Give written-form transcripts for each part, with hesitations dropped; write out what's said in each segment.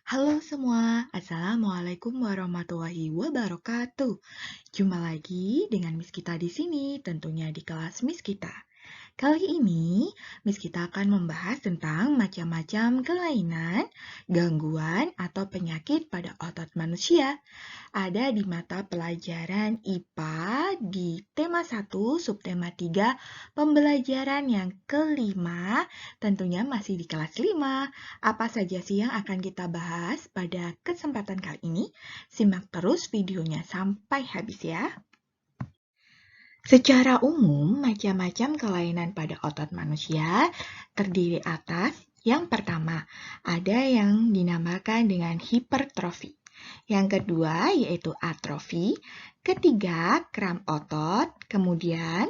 Halo semua, Assalamualaikum warahmatullahi wabarakatuh. Jumpa lagi dengan Miss kita di sini, tentunya di kelas Miss kita. Kali ini, Miss kita akan membahas tentang macam-macam kelainan, gangguan, atau penyakit pada otot manusia. Ada di mata pelajaran IPA di tema 1, subtema 3, pembelajaran yang kelima, tentunya masih di kelas 5. Apa saja sih yang akan kita bahas pada kesempatan kali ini? Simak terus videonya sampai habis ya. Secara umum, macam-macam kelainan pada otot manusia terdiri atas yang pertama, ada yang dinamakan dengan hipertrofi. Yang kedua yaitu atrofi, ketiga kram otot, kemudian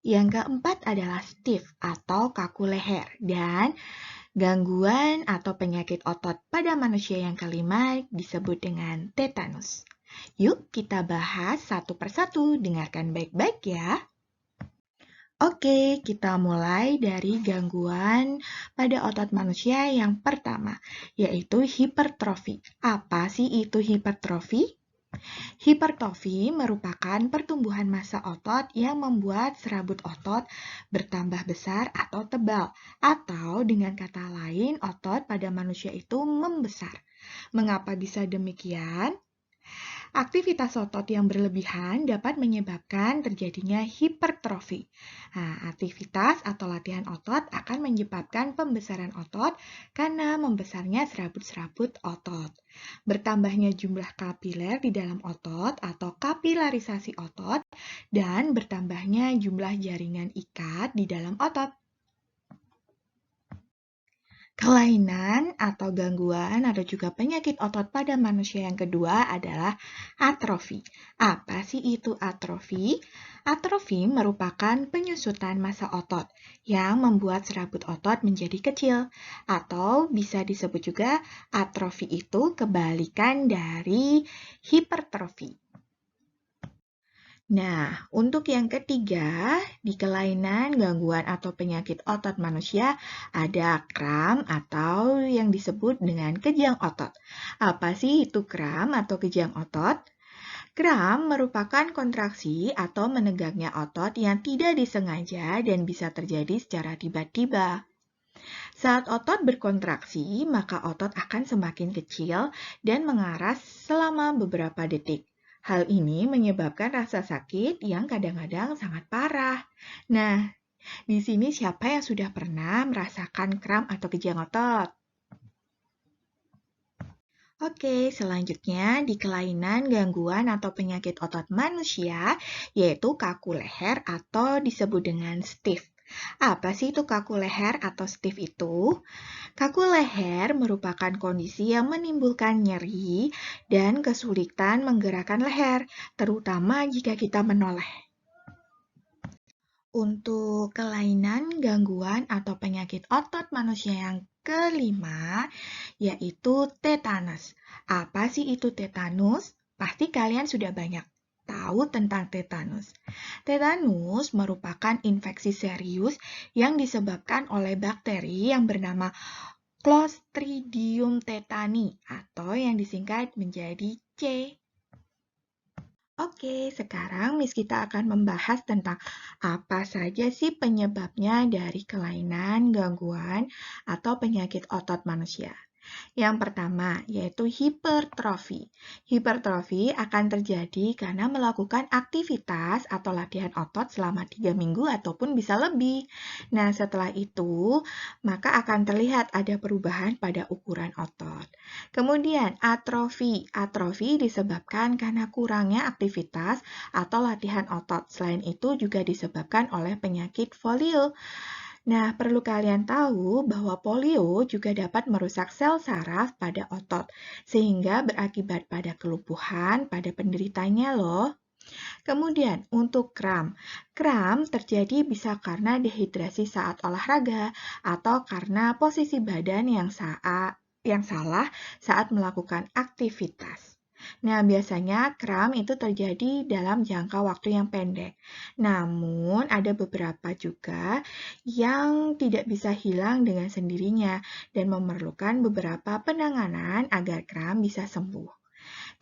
yang keempat adalah stiff atau kaku leher, dan gangguan atau penyakit otot pada manusia yang kelima disebut dengan tetanus. Yuk kita bahas satu persatu, dengarkan baik-baik ya. Oke, kita mulai dari gangguan pada otot manusia yang pertama, yaitu hipertrofi. Apa sih itu hipertrofi? Hipertrofi merupakan pertumbuhan massa otot yang membuat serabut otot bertambah besar atau tebal, atau dengan kata lain, otot pada manusia itu membesar. Mengapa bisa demikian? Aktivitas otot yang berlebihan dapat menyebabkan terjadinya hipertrofi. Nah, aktivitas atau latihan otot akan menyebabkan pembesaran otot karena membesarnya serabut-serabut otot. Bertambahnya jumlah kapiler di dalam otot atau kapilarisasi otot, dan bertambahnya jumlah jaringan ikat di dalam otot. Kelainan atau gangguan atau juga penyakit otot pada manusia yang kedua adalah atrofi. Apa sih itu atrofi? Atrofi merupakan penyusutan massa otot yang membuat serabut otot menjadi kecil, atau bisa disebut juga atrofi itu kebalikan dari hipertrofi. Nah, untuk yang ketiga, di kelainan, gangguan, atau penyakit otot manusia, ada kram atau yang disebut dengan kejang otot. Apa sih itu kram atau kejang otot? Kram merupakan kontraksi atau menegangnya otot yang tidak disengaja dan bisa terjadi secara tiba-tiba. Saat otot berkontraksi, maka otot akan semakin kecil dan mengaras selama beberapa detik. Hal ini menyebabkan rasa sakit yang kadang-kadang sangat parah. Nah, di sini siapa yang sudah pernah merasakan kram atau kejang otot? Oke, selanjutnya di kelainan, gangguan, atau penyakit otot manusia, yaitu kaku leher atau disebut dengan stiff. Apa sih itu kaku leher atau stiff itu? Kaku leher merupakan kondisi yang menimbulkan nyeri dan kesulitan menggerakkan leher, terutama jika kita menoleh. Untuk kelainan, gangguan, atau penyakit otot manusia yang kelima, yaitu tetanus. Apa sih itu tetanus? Pasti kalian sudah banyak tahu tentang tetanus. Tetanus merupakan infeksi serius yang disebabkan oleh bakteri yang bernama Clostridium tetani atau yang disingkat menjadi C. Oke, sekarang Miss kita akan membahas tentang apa saja sih penyebabnya dari kelainan, gangguan, atau penyakit otot manusia. Yang pertama, yaitu hipertrofi. Hipertrofi akan terjadi karena melakukan aktivitas atau latihan otot selama 3 minggu ataupun bisa lebih. Nah, setelah itu, maka akan terlihat ada perubahan pada ukuran otot. Kemudian, atrofi. Atrofi disebabkan karena kurangnya aktivitas atau latihan otot. Selain itu juga disebabkan oleh penyakit polio. Nah, perlu kalian tahu bahwa polio juga dapat merusak sel saraf pada otot, sehingga berakibat pada kelumpuhan pada penderitanya loh. Kemudian, untuk kram. Kram terjadi bisa karena dehidrasi saat olahraga atau karena posisi badan yang salah saat melakukan aktivitas. Nah, biasanya kram itu terjadi dalam jangka waktu yang pendek. Namun, ada beberapa juga yang tidak bisa hilang dengan sendirinya dan memerlukan beberapa penanganan agar kram bisa sembuh.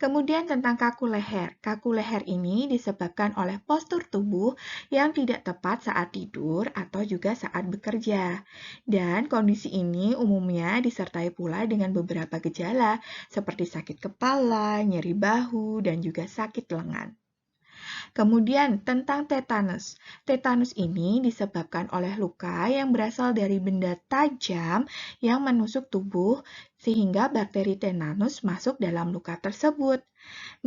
Kemudian tentang kaku leher. Kaku leher ini disebabkan oleh postur tubuh yang tidak tepat saat tidur atau juga saat bekerja. Dan kondisi ini umumnya disertai pula dengan beberapa gejala seperti sakit kepala, nyeri bahu, dan juga sakit lengan. Kemudian tentang tetanus. Tetanus ini disebabkan oleh luka yang berasal dari benda tajam yang menusuk tubuh sehingga bakteri tetanus masuk dalam luka tersebut.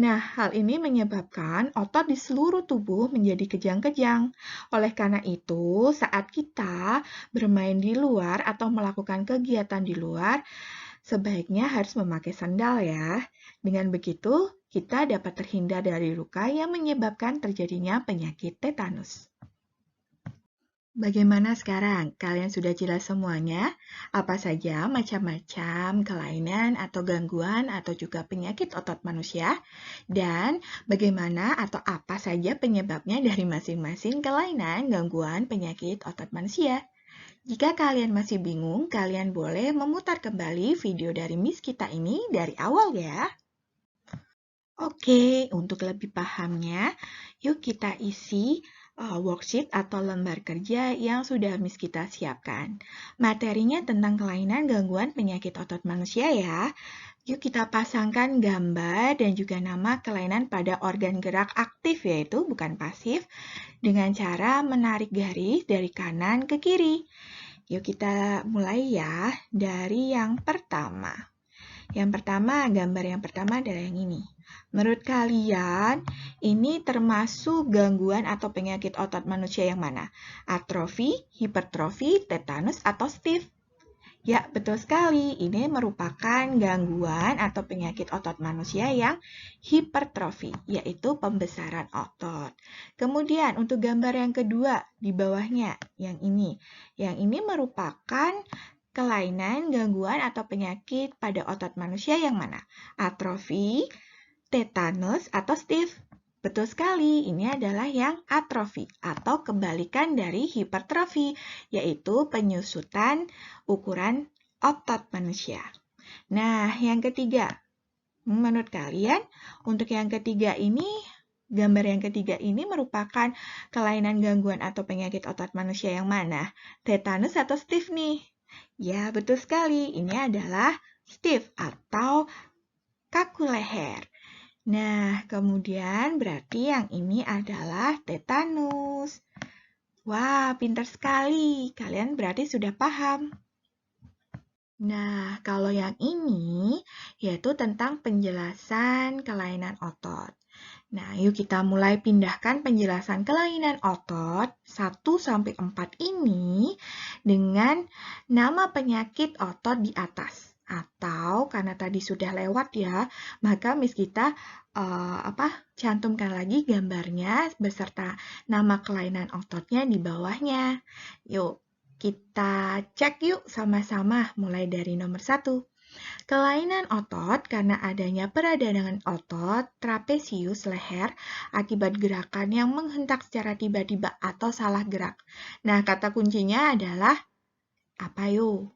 Nah, hal ini menyebabkan otot di seluruh tubuh menjadi kejang-kejang. Oleh karena itu, saat kita bermain di luar atau melakukan kegiatan di luar, sebaiknya harus memakai sandal ya. Dengan begitu, kita dapat terhindar dari luka yang menyebabkan terjadinya penyakit tetanus. Bagaimana sekarang? Kalian sudah jelas semuanya? Apa saja macam-macam kelainan atau gangguan atau juga penyakit otot manusia? Dan bagaimana atau apa saja penyebabnya dari masing-masing kelainan, gangguan, penyakit otot manusia? Jika kalian masih bingung, kalian boleh memutar kembali video dari Miss kita ini dari awal ya. Oke, untuk lebih pahamnya, yuk kita isi worksheet atau lembar kerja yang sudah Miss kita siapkan. Materinya tentang kelainan gangguan penyakit otot manusia ya. Yuk kita pasangkan gambar dan juga nama kelainan pada organ gerak aktif yaitu bukan pasif dengan cara menarik garis dari kanan ke kiri. Yuk kita mulai ya dari yang pertama. Yang pertama, gambar yang pertama adalah yang ini. Menurut kalian, ini termasuk gangguan atau penyakit otot manusia yang mana? Atrofi, hipertrofi, tetanus, atau stiff? Ya, betul sekali. Ini merupakan gangguan atau penyakit otot manusia yang hipertrofi, yaitu pembesaran otot. Kemudian, untuk gambar yang kedua, di bawahnya, yang ini. Yang ini merupakan kelainan, gangguan, atau penyakit pada otot manusia yang mana? Atrofi, tetanus, atau stiff? Betul sekali, ini adalah yang atrofi atau kebalikan dari hipertrofi, yaitu penyusutan ukuran otot manusia. Nah, yang ketiga, menurut kalian, untuk yang ketiga ini, gambar yang ketiga ini merupakan kelainan gangguan atau penyakit otot manusia yang mana? Tetanus atau stiff nih? Ya, betul sekali. Ini adalah stiff atau kaku leher. Nah, kemudian berarti yang ini adalah tetanus. Wah, pintar sekali. Kalian berarti sudah paham. Nah, kalau yang ini yaitu tentang penjelasan kelainan otot. Nah, yuk kita mulai pindahkan penjelasan kelainan otot 1-4 ini dengan nama penyakit otot di atas. Atau karena tadi sudah lewat ya, maka Miss kita cantumkan lagi gambarnya beserta nama kelainan ototnya di bawahnya. Yuk, kita cek yuk sama-sama mulai dari nomor 1. Kelainan otot karena adanya peradangan otot trapesius leher akibat gerakan yang menghentak secara tiba-tiba atau salah gerak. Nah, kata kuncinya adalah apa yuk?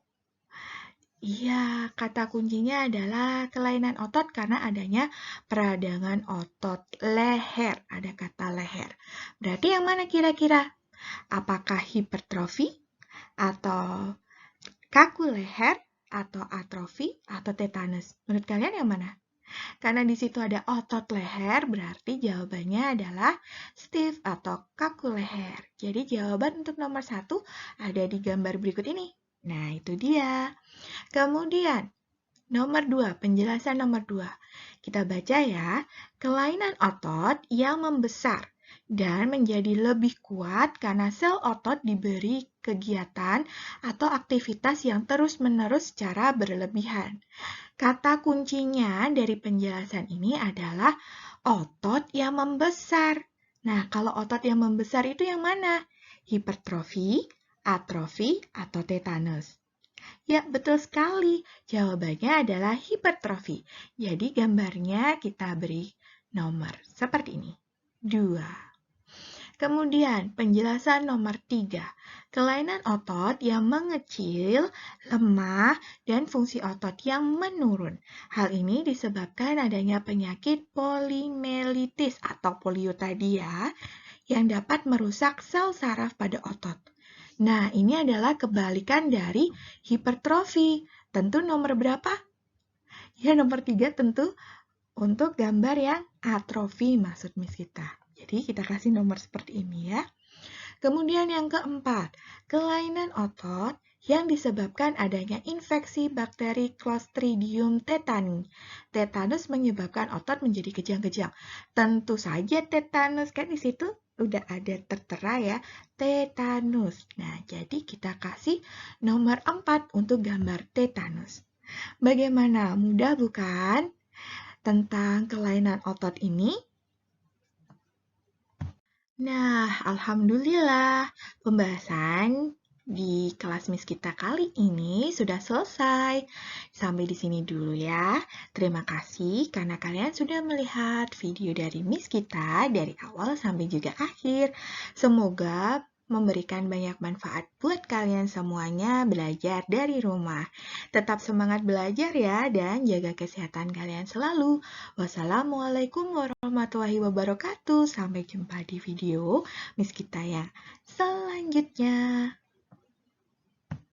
Iya, kata kuncinya adalah kelainan otot karena adanya peradangan otot leher. Ada kata leher. Berarti yang mana kira-kira? Apakah hipertrofi atau kaku leher atau atrofi atau tetanus? Menurut kalian yang mana? Karena di situ ada otot leher, berarti jawabannya adalah stiff atau kaku leher. Jadi jawaban untuk nomor 1 ada di gambar berikut ini. Nah, itu dia. Kemudian, nomor 2, penjelasan nomor 2. Kita baca ya, kelainan otot yang membesar dan menjadi lebih kuat karena sel otot diberi kegiatan atau aktivitas yang terus-menerus secara berlebihan. Kata kuncinya dari penjelasan ini adalah otot yang membesar. Nah, kalau otot yang membesar itu yang mana? Hipertrofi, atrofi, atau tetanus? Ya, betul sekali. Jawabannya adalah hipertrofi. Jadi gambarnya kita beri nomor seperti ini. 2. Kemudian penjelasan nomor 3. Kelainan otot yang mengecil, lemah, dan fungsi otot yang menurun. Hal ini disebabkan adanya penyakit polimelitis atau polio tadi ya, yang dapat merusak sel saraf pada otot. Nah, ini adalah kebalikan dari hipertrofi. Tentu nomor berapa? Ya, nomor 3 tentu untuk gambar yang atrofi maksud Miss kita. Jadi kita kasih nomor seperti ini ya. Kemudian yang keempat, kelainan otot yang disebabkan adanya infeksi bakteri Clostridium tetani. Tetanus menyebabkan otot menjadi kejang-kejang. Tentu saja tetanus, kan di situ udah ada tertera ya, tetanus. Nah, jadi kita kasih nomor 4 untuk gambar tetanus. Bagaimana? Mudah bukan? Tentang kelainan otot ini? Nah, alhamdulillah, pembahasan di kelas Miss kita kali ini sudah selesai. Sampai di sini dulu ya. Terima kasih karena kalian sudah melihat video dari Miss kita dari awal sampai juga akhir. Semoga memberikan banyak manfaat buat kalian semuanya belajar dari rumah. Tetap semangat belajar ya dan jaga kesehatan kalian selalu. Wassalamualaikum warahmatullahi wabarakatuh. Sampai jumpa di video Miss kita ya selanjutnya.